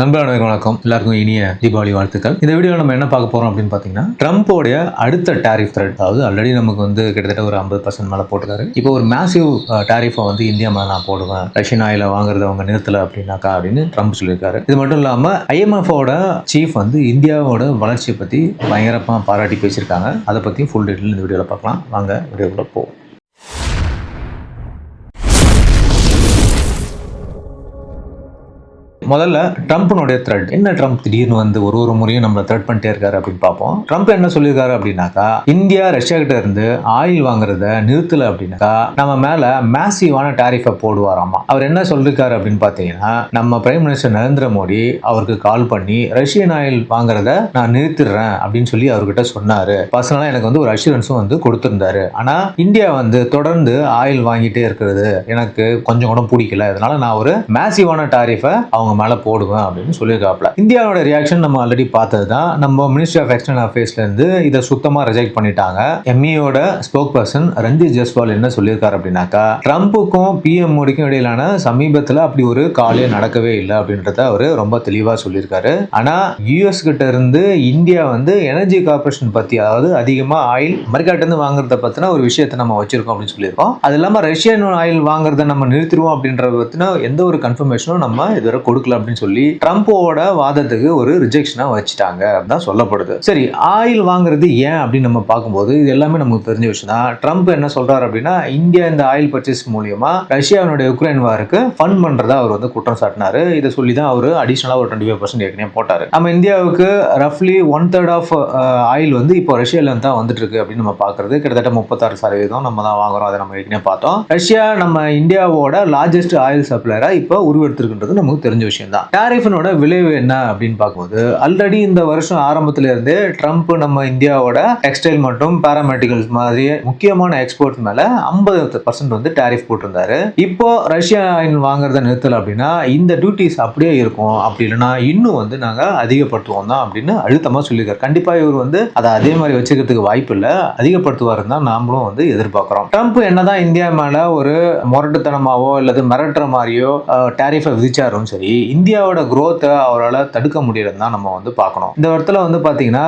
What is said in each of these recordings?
நண்பர்களுக்கு வணக்கம். எல்லாருக்கும் இனிய தீபாவளி வாழ்த்துக்கள். இந்த வீடியோவில் நம்ம என்ன பார்க்க போறோம் அப்படின்னு பார்த்தீங்கன்னா, ட்ரம்ப்போடைய அடுத்த டாரிஃப் த்ரெட். அதாவது ஆல்ரெடி நமக்கு கிட்டத்தட்ட ஒரு 50% மேல போட்டுருக்காரு. இப்போ ஒரு மேசிவ் டாரிஃபை இந்தியா மேல நான் போடுவேன், ரஷ்யன் ஆயில வாங்குறத அவங்க நிறுத்தல அப்படின்னாக்கா அப்படின்னு ட்ரம்ப் சொல்லியிருக்காரு. இது மட்டும் இல்லாம IMF ஓட சீஃப் இந்தியாவோட வளர்ச்சியை பத்தி பயங்கரமா பாராட்டி பேசியிருக்காங்க. அதை பத்தி ஃபுல் டீட்டெயில் இந்த வீடியோவில் பார்க்கலாம். வாங்க வீடியோக்குள்ள போவோம். முதல்ல ட்ரம்ப்னுடைய த்ரெட் என்ன. ட்ரம்ப் திடீர்னு ஒரு முறையும் நம்மளை த்ரெட் பண்ணிட்டே இருக்காரு அப்படின்னு பார்ப்போம். ட்ரம்ப் என்ன சொல்லியிருக்காரு அப்படின்னாக்கா, இந்தியா ரஷ்யா கிட்ட இருந்து ஆயில் வாங்குறத நிறுத்தல அப்படின்னாக்கா நம்ம மேல மேசிவான டாரிஃபை போடுவாராமா. அவர் என்ன சொல்லிருக்காரு அப்படின்னு பார்த்தீங்கன்னா, நம்ம பிரைம் மினிஸ்டர் நரேந்திர மோடி அவருக்கு கால் பண்ணி ரஷ்யன் ஆயில் வாங்குறத நான் நிறுத்திடுறேன் அப்படின்னு சொல்லி அவர்கிட்ட சொன்னாரு. பர்சனலா எனக்கு ஒரு அஷூரன்ஸும் கொடுத்திருந்தாரு. ஆனா இந்தியா தொடர்ந்து ஆயில் வாங்கிட்டே இருக்கிறது எனக்கு கொஞ்சம் கூட பிடிக்கல. அதனால நான் ஒரு மேசிவான டாரிஃபை அவங்க மேல போடுவேன் அப்படின்னு சொல்லியிருக்காப்ல. இந்தியாவோட ரியாக்ஷன் நம்ம ஆல்ரெடி பார்த்ததுதான். நம்ம மினிஸ்ட்ரி ஆஃப் எக்ஸ்டர்னல் அஃபேர்ஸ்ல இருந்து இதை சுத்தமா ரிஜெக்ட் பண்ணிட்டாங்க. எம்இயோட ஸ்போக் பர்சன் ரஞ்சித் ஜெஸ்வால் என்ன சொல்லியிருக்காரு அப்படின்னாக்கா, ட்ரம்ப்புக்கும் PM மோடிக்கும் இடையிலான சமீபத்தில் அப்படி ஒரு காலே நடக்கவே இல்லை அப்படின்றத அவரு ரொம்ப தெளிவா சொல்லியிருக்காரு. ஆனா US கிட்ட இருந்து இந்தியா எனர்ஜி கார்பரேஷன் பத்தி, அதாவது அதிகமா ஆயில் அமெரிக்காட்ட இருந்து வாங்குறத பத்தின ஒரு விஷயத்தை நம்ம வச்சிருக்கோம் அப்படின்னு சொல்லியிருக்கோம். அது இல்லாம ரஷ்யன் ஆயில் வாங்குறத நம்ம நிறுத்திடுவோம் அப்படின்றத பத்தின எந்த ஒரு கன்ஃபர்மேஷனும் நம்ம இதுவரை கொடுக்கல அப்படின்னு சொல்லி ட்ரம்போட வாதத்துக்கு ஒரு ரிஜெக்ஷனா வச்சுட்டாங்க அப்படின்னு சொல்லப்படுது. சரி, ஆயில் வாங்குறது ஏன் அப்படின்னு நம்ம பார்க்கும்போது இது எல்லாமே நமக்கு தெரிஞ்ச விஷயம் தான். ட்ரம்ப் என்ன சொல்றாரு அப்படின்னா, இந்தியா இந்த ஆயில் பர்ச்சேஸ் மூலியமா ரஷ்யாவுடைய உக்ரைன் வாருக்கு ஃபண்ட் பண்றதா அவர் குற்றம் சாட்டினாரு. இதை சொல்லி தான் அவர் அடிஷனலா ஒரு 25% ஏற்கனவே போட்டாரு. நம்ம இந்தியாவுக்கு ரஃப்லி 1/3 ஆஃப் ஆயில் இப்போ ரஷ்யால தான் வந்துட்டு இருக்கு அப்படின்னு நம்ம பார்க்கறது. கிட்டத்தட்ட 36% நம்ம தான் வாங்குறோம். அதை நம்ம ஏற்கனவே பார்த்தோம். ரஷ்யா நம்ம இந்தியாவோட லார்ஜஸ்ட் ஆயில் சப்ளையரா இப்போ உருவெடுத்திருக்கின்றது நமக்கு தெரிஞ்ச விஷயம் தான். டாரிஃபினோட விளைவு என்ன அப்படின்னு பார்க்கும்போது, ஆல்ரெடி இந்த வருஷம் ஆரம்பத்துல இருந்தே ட்ரம்ப் நம்ம இந்தியாவோட டெக்ஸ்டைல் மற்றும் பாராமெடிக்கல்ஸ் மாதிரி முக்கியமான எக்ஸ்போர்ட் மேல 50% டாரிஃப் போட்டிருந்தாரு. இப்போ ரஷ்யா ஆயில் வாங்குறத நிறுத்தல அப்படின்னா இந்த டியூட்டிஸ் அப்படியே இருக்கும், அப்படி இல்லைன்னா இன்னும் நாங்க அதிகப்படுத்துவோம் தான் அப்படின்னு அழுத்தமா சொல்லியிருக்காரு. கண்டிப்பா இவர் அதை அதே மாதிரி வச்சுக்கிறதுக்கு வாய்ப்பு இல்லை, அதிகப்படுத்துவாருன்னு தான் நாமளும் எதிர்பார்க்கிறோம். ட்ரம்ப் என்னதான் இந்தியா மேல ஒரு முரட்டுத்தனமாவோ அல்லது மிரட்டுற மாதிரியோ டாரிஃபை விதிச்சாரும் சரி, இந்தியாவோட growth-ஐ அவரால் தடுக்க முடியலன்னு தான் நம்ம பார்க்கணும். இந்த இடத்துல பாத்தீங்கன்னா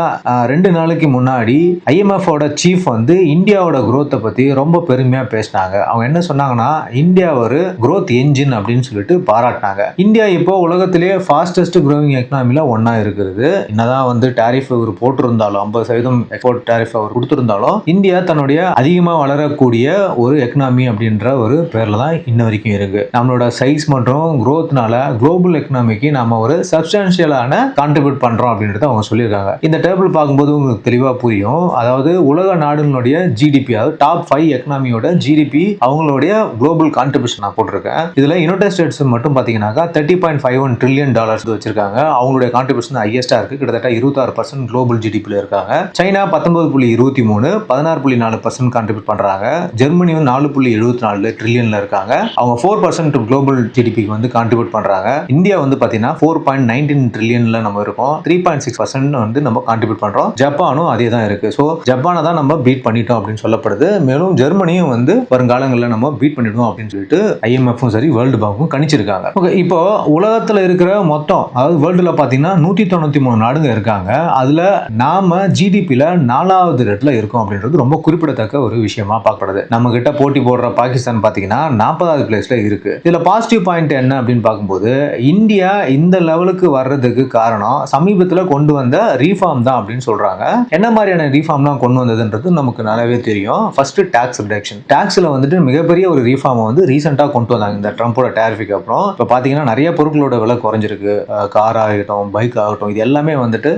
2 நாளைக்கு முன்னாடி IMF ஓட சீஃப் இந்தியாவோட growth-ஐ பத்தி ரொம்ப பெருமையா பேசினாங்க. அவங்க என்ன சொன்னாங்கன்னா, இந்தியா ஒரு growth engine அப்படின்னு சொல்லிட்டு பாராட்டினாங்க. இந்தியா இப்போ உலகத்திலேயே ஃபாஸ்டஸ்ட் growing எக்கனாமில ஒன்னா இருக்கிறது. என்னதான் டாரிஃப் ஒரு போட்டிருந்தாலும் 50% எக்ஸ்போர்ட் டாரிஃப் அவர் கொடுத்திருந்தாலும் இந்தியா தன்னுடைய அதிகமா வளரக்கூடிய ஒரு எக்கனாமி அப்படின்ற ஒரு பேர்ல தான் இன்ன வரைக்கும் இருக்கு. நம்மளோட சைஸ் மற்றும் growth-னால குளோபல் எக்கனாமிக்கு நாம ஒரு சப்ஸ்டான்ஷியலான கான்ட்ரிபியூட் பண்றோம் அப்படின்றத அவங்க சொல்லியிருக்காங்க. இந்த டேபிள் பார்க்கும்போது உங்களுக்கு தெளிவா புரியும். அதாவது உலக நாடுகளுடைய ஜிடிபி, அதாவது டாப் 5 எக்கனாமியோட ஜிடிபி அவங்களுடைய குளோபல் கான்ட்ரிபியூஷன் நான் போட்டிருக்கேன். இதுல யுனைடெட் ஸ்டேட்ஸ் மட்டும் பாத்தீங்கன்னா $30.51 ட்ரில்லியன் வச்சிருக்காங்க. அவங்களுடைய கான்ட்ரிபியூஷன் ஹையஸ்டா இருக்கு. கிட்டத்தட்ட 26% குளோபல் ஜிடிபில இருக்காங்க. சைனா 19.23 16.4% கான்ட்ரிபியூட் பண்றாங்க. ஜெர்மனி 4.74 ட்ரில்லியன்ல இருக்காங்க. அவங்க 4% குளோபல் ஜிடிபிக்கு கான்ட்ரிபியூட் பண்றாங்க. இந்தியா பாத்தீங்கன்னா 4.19 ட்ரில்லியன்ல நம்ம இருக்கோம். 3.6% நம்ம கான்ட்ரிபியூட் பண்றோம். ஜப்பானும் அதே தான் இருக்கு. சோ ஜப்பானை தான் நம்ம பீட் பண்ணிட்டோம் அப்படின்னு சொல்லப்படுது. மேலும் ஜெர்மனியும் வருங்காலங்களில் நம்ம பீட் பண்ணிடுவோம் அப்படின்னு சொல்லிட்டு IMF-ம் சரி வேர்ல்டு பேங்க்கும் கணிச்சிருக்காங்க. ஓகே, இப்போ உலகத்துல இருக்கிற மொத்தம், அதாவது வேர்ல்டுல பாத்தீங்கன்னா 193 நாடுங்க இருக்காங்க. அதுல நாம ஜிடிபில 4வது இடத்துல இருக்கோம் அப்படின்றது ரொம்ப குறிப்பிடத்தக்க ஒரு விஷயமா பார்க்கப்படுது. நம்ம கிட்ட போட்டி போடுற பாகிஸ்தான் பாத்தீங்கன்னா 40வது பிளேஸ்ல இருக்கு. இதுல பாசிட்டிவ் பாயிண்ட் என்ன அப்படின்னு பார்க்கும்போது, இந்தியா இந்த லெவலுக்கு வர்றதுக்கு காரணம் சமீபத்தில் கொண்டு வந்த ரீஃபார்ம் தான் அப்படின்னு சொல்றாங்க. என்ன மாதிரியான ரீஃபார்ம் தான் கொண்டு வந்ததுன்றது நமக்கு நல்லாவே தெரியும். First tax reduction. டாக்ஸ்ல மிகப்பெரிய ஒரு ரீஃபார்ம் ரீசெண்டா கொண்டு வந்தாங்க இந்த ட்ரம்போட டாரிஃபுக்கு அப்புறம். இப்போ பாத்தீங்கன்னா நிறைய பொருட்களோட விலை குறைஞ்சிருக்கு. கார் ஆகட்டும், பைக் ஆகட்டும், இது எல்லாமே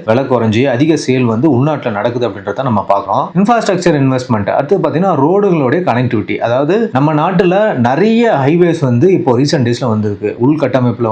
விலை குறைஞ்சி அதிக சேல் உள்நாட்டில் நடக்குது அப்படின்றத நம்ம பார்க்கறோம். இன்ஃப்ராஸ்ட்ரக்சர் இன்வெஸ்ட்மெண்ட், அடுத்து பாத்தீங்கன்னா ரோடுகளுடைய கனெக்டிவிட்டி. அதாவது நம்ம நாட்டுல நிறைய ஹைவேஸ் இப்போ ரீசெண்ட் டேஸ்ல வந்திருக்கு. உள்கட்டமைப்புல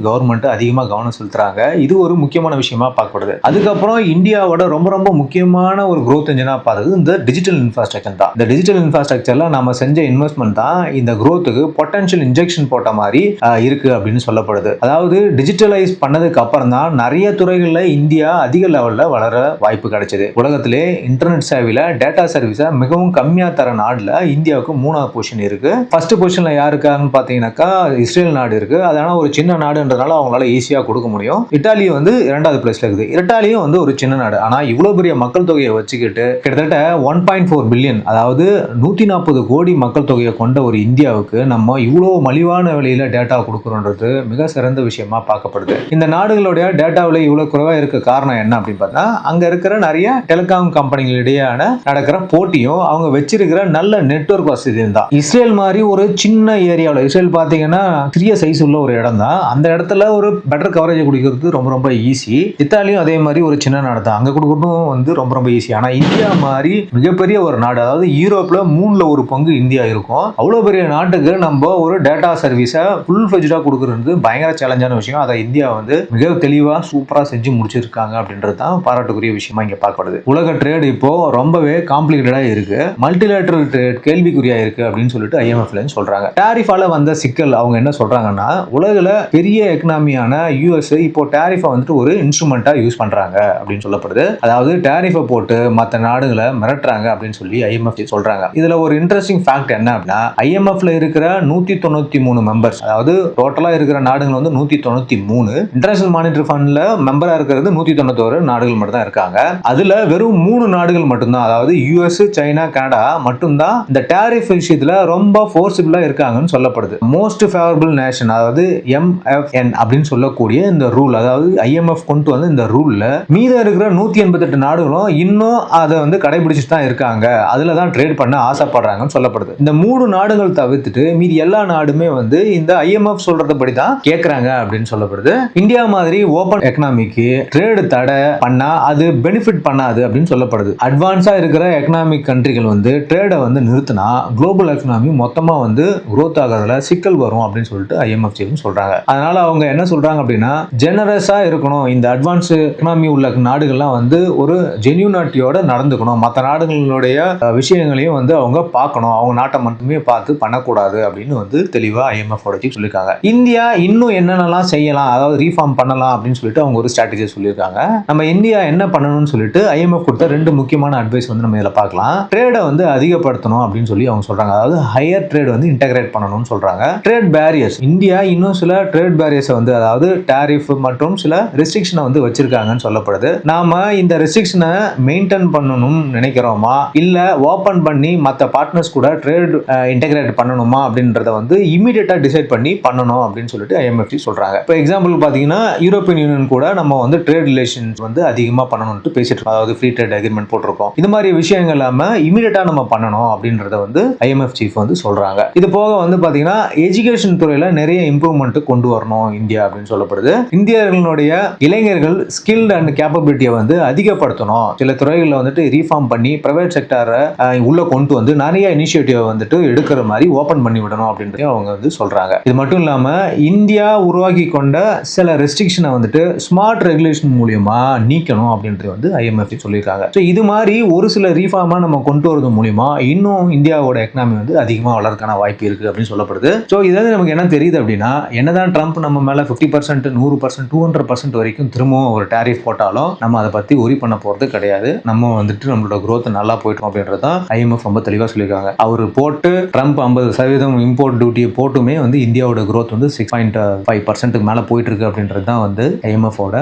கவர்மெண்ட் அதிகமா கவனம் செலுத்துறாங்க. இது ஒரு முக்கியமான விஷயமா பார்க்கப்படுது. அதுக்கப்புறம் இந்தியாவோட ரொம்ப ரொம்ப முக்கியமான ஒரு growth engine-ஆ பார்த்தது இந்த டிஜிட்டல் இன்ஃப்ராஸ்ட்ரக்சர் தான். இந்த டிஜிட்டல் இன்ஃப்ராஸ்ட்ரக்சர்ல நாம செஞ்ச இன்வெஸ்ட்மெண்ட் தான் இந்த growth-க்கு பொட்டன்ஷியல் இன்ஜெக்ஷன் போட்ட மாதிரி இருக்கு அப்படின்னு சொல்லப்படுது. அதாவது டிஜிட்டலைஸ் பண்ணதுக்கு அப்புறம் தான் நிறைய துறைகளில் இந்தியா அதிக லெவல்ல வளர வாய்ப்பு கிடைச்சது. உலகத்திலே இன்டர்நெட் சேவையில டேட்டா சர்வீஸை மிகவும் கம்மியா தர நாடுல இந்தியாவுக்கு 3வது பொசிஷன் இருக்கு. ஃபர்ஸ்ட் பொசிஷன்ல யாருக்கான்னு பாத்தீங்கன்னாக்கா இஸ்ரேல் நாடு இருக்கு. அதனால ஒரு சின்ன நாடுன்றதுனால அவங்களால ஈஸியா கொடுக்க முடியும். இத்தாலி வந்து 2வது பிளேஸ்ல இருக்குது. இத்தாலியும் வந்து ஒரு சின்ன நாடு. ஆனா இவ்வளவு பெரிய மக்கள் தொகையை வச்சுக்கிட்டு கிட்டத்தட்ட 1.4 பில்லியன், அதாவது 140 கோடி மக்கள் தொகையை கொண்ட ஒரு இந்தியாவுக்கு நம்ம இவ்வளவு மலிவான விலையில டேட்டா கொடுக்கறோன்றது மிக சிறந்த விஷயமா பார்க்கப்படுது. இந்த நாடுகளுடைய டேட்டா விலை இவ்வளவு குறைவா இருக்க காரணம் என்ன அப்படின்னு பார்த்தா, அங்க இருக்கிற நிறைய டெலிகாம் கம்பெனிகளிடையான நடக்கிற போட்டியும் அவங்க வச்சிருக்கிற நல்ல நெட்வொர்க் வசதியும் தான். இஸ்ரேல் மாதிரி ஒரு சின்ன ஏரியாவில், இஸ்ரேல் பார்த்தீங்கன்னா சிறிய சைஸ் உள்ள ஒரு இடம் தான், அந்த இடத்துல ஒரு பெட்டர் கவரேஜ் கொடுக்கிறது ரொம்ப ரொம்ப ஈஸி. இத்தாலியும் அதே மாதிரி ஒரு சின்ன நாடு தான், அங்க கொடுக்கறதும் வந்து ரொம்ப ரொம்ப ஈஸி. ஆனா இந்தியா மாதிரி மிகப்பெரிய ஒரு நாடு, அதாவது யூரோப்ல 3ல 1 பங்கு இந்தியா இருக்கும். அவ்வளவு பெரிய நாட்டுக்கு நம்ம ஒரு டேட்டா சர்வீஸை ஃபுல் ஃபிளெஜ்டா கொடுக்கறது பயங்கர சேலஞ்சான விஷயம். அதை இந்தியா வந்து மிக தெளிவா சூப்பரா செஞ்சு முடிச்சிருக்காங்க அப்படின்றது தான் பாராட்டுக்குரிய விஷயமா இங்க பார்க்கப்படுது. உலக ட்ரேட் இப்போ ரொம்பவே காம்ப்ளிகேட்டடா இருக்கு, மல்டிலேட்டரல் ட்ரேட் கேள்விக்குறியா இருக்கு அப்படின்னு சொல்லிட்டு IMFல சொல்றாங்க. டாரிஃபால வந்த சிக்கல் அவங்க என்ன சொல்றாங்கன்னா, உலகில பெரிய எக்கனாமியான US இப்போ டாரிஃபை வந்துட்டு ஒரு இன்ஸ்ட்ருமெண்டா யூஸ் பண்றாங்க அப்படின்னு சொல்லப்படுது. அதாவது டாரிஃபை போட்டு மற்ற நாடுகளை மிரட்டுறாங்க அப்படின்னு சொல்லி IMF சொல்றாங்க. இதுல ஒரு இன்ட்ரெஸ்டிங் ஃபேக்ட் என்ன அப்படின்னா, IMFல இருக்கிற 193 மெம்பர்ஸ், அதாவது டோட்டலா இருக்கிற நாடுகள் வந்து 193, இன்டர்நேஷனல் மானிட்டரி ஃபண்ட்ல மெம்பரா இருக்கிறது 191 நாடுகள் மட்டும் தான் இருக்காங்க. அதுல வெறும் 3 நாடுகள் மட்டும்தான், அதாவது US, சைனா, கனடா மட்டும்தான் இந்த டாரிஃப் விஷயத்துல ரொம்ப ஃபோர்ஸபிளா இருக்காங்கன்னு சொல்லப்படுது. மோஸ்ட் ஃபேவரபிள் நேஷன், அதாவது MFN அப்படின்னு சொல்லக்கூடிய இந்த ரூல், அதாவது IMF கொண்டு வந்து இந்த ரூல்ல மீத இருக்கிற 188 நாடுகளும் இன்னும் அதை வந்து கடைபிடிச்சிட்டு தான் இருக்காங்க, அதுல தான் ட்ரேட் பண்ண ஆசைப்படுறாங்கன்னு சொல்லப்படுது. இந்த 3 நாடுகள் தவிர்த்துட்டு மீதி எல்லா நாடுமே வந்து இந்த IMF சொல்றதுபடி தான் கேட்கறாங்க அப்படின்னு சொல்லப்படுது. இந்தியா மாதிரி ஓபன் எக்கனாமிக்கு ட்ரேட் தடை பண்ணா அது பெனிஃபிட் பண்ணாது அப்படின்னு சொல்லப்படுது. அட்வான்ஸா இருக்கிற எக்கனாமிக் கண்ட்ரிகள் வந்து ட்ரேடை வந்து நிறுத்தினா குளோபல் எக்கனாமி மொத்தமா வந்து growth ஆகிறதுல சிக்கல் வரும் அப்படின்னு சொல்லிட்டு IMF சொல்றாங்க. அதனால அவங்க என்ன சொல்றாங்க அப்படின்னா, ஜெனரஸா இருக்கணும், இந்த அட்வான்ஸ் எக்கனாமி உள்ள நாடுகள்லாம் வந்து ஒரு ஜென்யூனிட்டியோட நடந்துக்கணும், மற்ற நாடுகளுடைய விஷயங்களையும் வந்து அவங்க பார்க்கணும், அவங்க நாட்டை மட்டுமே பார்த்து பண்ணக்கூடாது அப்படின்னு வந்து தெளிவா IMF சொல்லியிருக்காங்க. இந்தியா இன்னும் என்னென்னலாம் செய்யலாம், அதாவது ரீஃபார்ம் பண்ணலாம் அப்படின்னு சொல்லிட்டு அவங்க ஒரு ஸ்ட்ராட்டஜி சொல்லியிருக்காங்க. நம்ம இந்தியா என்ன பண்ணணும்னு சொல்லிட்டு IMF கொடுத்த 2 முக்கியமான அட்வைஸ் வந்து நம்ம இதில் பார்க்கலாம். ட்ரேடை வந்து அதிகப்படுத்தணும் அப்படின்னு சொல்லி அவங்க சொல்றாங்க, அதாவது ஹையர் ட்ரேட் வந்து இன்டகிரேட் பண்ணணும்னு சொல்றாங்க. ட்ரேட் பேரியர்ஸ், இந்தியா இன்னும் சில ட்ரேட் பேரியர்ஸ் வந்து, அதாவது டாரிஃப் மற்றும் சில ரெஸ்ட்ரிக்ஷனை வந்து வச்சிருக்காங்கன்னு சொல்லப்படுது. நாம இந்த ரெஸ்ட்ரிக்ஷனை மெயின்டைன் பண்ணணும்னு நினைக்கிறோமா, இல்ல ஓபன் பண்ணி மற்ற பார்ட்னர்ஸ் கூட ட்ரேட் இன்டகிரேட் பண்ணணுமா அப்படின்றத வந்து இமிடியேட்டா டிசைட் பண்ணி பண்ணணும் அப்படின்னு சொல்லிட்டு IMF சொல்றாங்க. இப்போ எக்ஸாம்பிள் பாத்தீங்கன்னா, யூரோப்பியன் யூனியன் கூட நம்ம வந்து ட்ரேட் ரிலேஷன்ஸ் வந்து அதிகமா பண்ணணும்னு பேசிட்டு இருக்கோம், அதாவது ஃப்ரீ ட்ரேட் அக்ரிமெண்ட் போட்டிருக்கோம். இது மாதிரி விஷயங்கள் இல்லாம இமிடியேட்டா நம்ம பண்ணணும் அப்படின்றத வந்து IMF சீஃப் வந்து சொல்றாங்க. இது போக வந்து பாத்தீங்கன்னா, எஜுகேஷன் துறையில நிறைய இம்ப்ரூவ்மெண்ட் கொண்டு வரணும் இந்தியா அப்படின்னு சொல்லப்படுது. இந்தியர்களுடைய இளைஞர்கள் ஸ்கில்ட் அண்ட் கேப்பபிலிட்டியை வந்து அதிகப்படுத்தணும், சில துறைகளில் வந்துட்டு ரீஃபார்ம் பண்ணி பிரைவேட் செக்டாரை உள்ள கொண்டு வந்து நிறைய இனிஷியேட்டிவ் வந்துட்டு எடுக்கிற மாதிரி ஓபன் பண்ணி விடணும் அப்படின்றது அவங்க வந்து சொல்றாங்க. இது மட்டும் இல்லாம இந்தியா உருவாக்கி கொண்ட சில ரெஸ்ட்ரிக்ஷனை வந்துட்டு ஸ்மார்ட் ரெகுலேஷன் மூலியமா நீக்கணும் அப்படின்றது வந்து IMF சொல்லியிருக்காங்க. இது மாதிரி ஒரு சில ரீஃபார்மா நம்ம கொண்டு வரது மூலியமா இன்னும் இந்தியாவோட எக்கனாமி வந்து அதிகமாக வளர்க்கான வாய்ப்பு இருக்கு அப்படின்னு சொல்லப்படுது. ஸோ இதாவது நமக்கு என்ன தெரியுது அப்படின்னா, என்னதான் ட்ரம்ப் நம்ம மேல 50%, 100%, 200% வரைக்கும் திரும்பவும் ஒரு டாரிஃப் போட்டாலும் நம்ம அதை பத்தி ஒரி பண்ண போறது கிடையாது. நம்ம வந்துட்டு நம்மளோட growth நல்லா போயிட்டோம் அப்படின்றது தான் IMF ரொம்ப தெளிவா சொல்லியிருக்காங்க. அவர் போட்டு ட்ரம்ப் 50% இம்போர்ட் டியூட்டியை போட்டுமே வந்து இந்தியாவோட growth வந்து 6.5% மேல போயிட்டு இருக்கு அப்படின்றது தான் வந்து IMF ஓட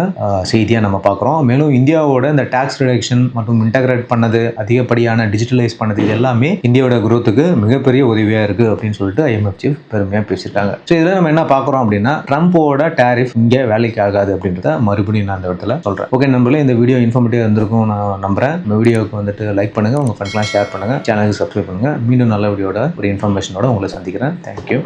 செய்தியா நம்ம பார்க்குறோம். மேலும் இந்தியாவோட இந்த டாக்ஸ் ரிடக்ஷன் மற்றும் இன்டகிரேட் பண்ணது, அதிகப்படியான டிஜிட்டலைஸ் பண்ணது, இது எல்லாமே இந்தியாவோட growthக்கு மிகப்பெரிய உதவியா இருக்கு அப்படின்னு சொல்லிட்டு IMF சீஃப் பெருமையா பேசியிருக்காங்க. ஸோ இதில் நம்ம என்ன பார்க்குறோம் அப்படின்னா, ட்ரம்போட டாரிஃப் இங்கே வேலைக்கு ஆகாது அப்படின்றத மறுபடியும் நான் அந்த இடத்துல சொல்றேன். ஓகே நண்பர்களே, இந்த வீடியோ இன்ஃபர்மேட்டிவ் இருந்திருக்கும் நான் நம்புறேன். இந்த வீடியோவுக்கு வந்துட்டு லைக் பண்ணுங்க, உங்க ஃப்ரெண்ட்ஸ்லாம் ஷேர் பண்ணுங்க, சேனலுக்கு சப்ஸ்கிரைப் பண்ணுங்க. மீண்டும் நல்ல வீடியோட ஒரு இன்ஃபர்மேஷனோட உங்களை சந்திக்கிறேன். தேங்க்யூ.